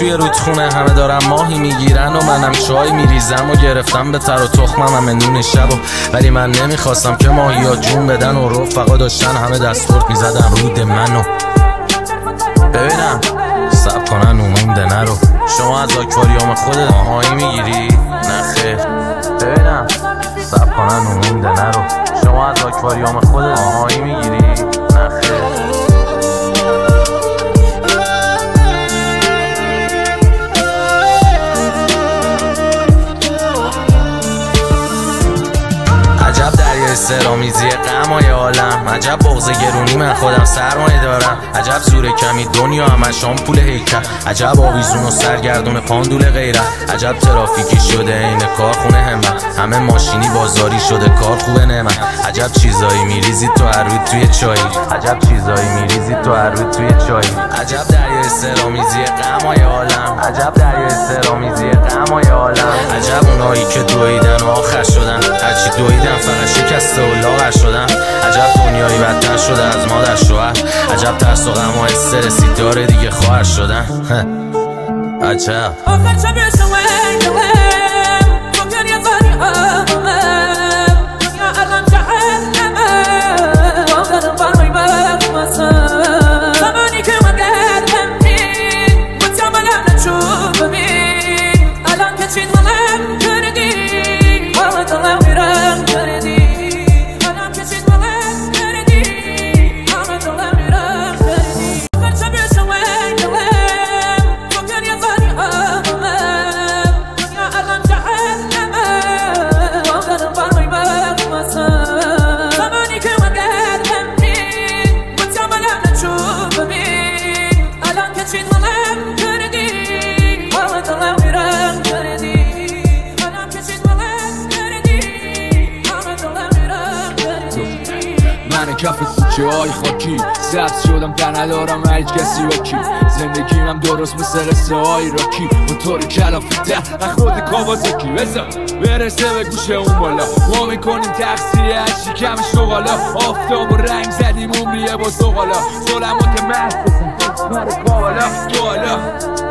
توی رودخونه همه دارن ماهی میگیرن و منم چای میریزم و گرفتم به تر و تخمم همه نون شب ولی من نمیخواستم که ماهی ها جون بدن و رفقا داشتن همه دستورد میزدن رود منو ببینم سب کنن اومونده نرو شما از آکواریوم خودت ماهی میگیری؟ نه خیر ببینم سب کنن اومونده نرو شما از آکواریوم خودت ماهی میگیری؟ نه خیر عجب دریای سرامیزی غمای عالم عجب بغض گرونی من خودم سرمایه دارم عجب زور کمی دنیا همش آمپول هیکل عجب آویزون و سرگردون پاندول غیرت عجب ترافیکی شده این کارخونه همت همه ماشینی بازاری شده کار خوبه نعمت عجب چیزایی میریزی تو هر روز توی چایی عجب چیزایی میریزی تو هر روز توی چایی عجب دریای سرامیزی غمای عالم عجب دریای سرامیزی غمای عالم عجب اونایی که دویدن و آخر شدن هرچی دویدن فقط شکسته و لاغر شدن عجب دنیایی بدتر شده از مادر شوهر عجب ترس و غم و استرسی داره دیگه خواهر شدن عجب من کف کوچه های خاکی سبز شدم در ندارم هیچ کسی با کی زندگیم درست مثل قصه های راکی موتور کلافته از خود کاوازاکی بزن برسه به گوشه اون بالا ما میکنیم تقصیری از شکم شغالا آفتاب و رنگ زدیم عمریه با زغالا ظلمات محض من کوالا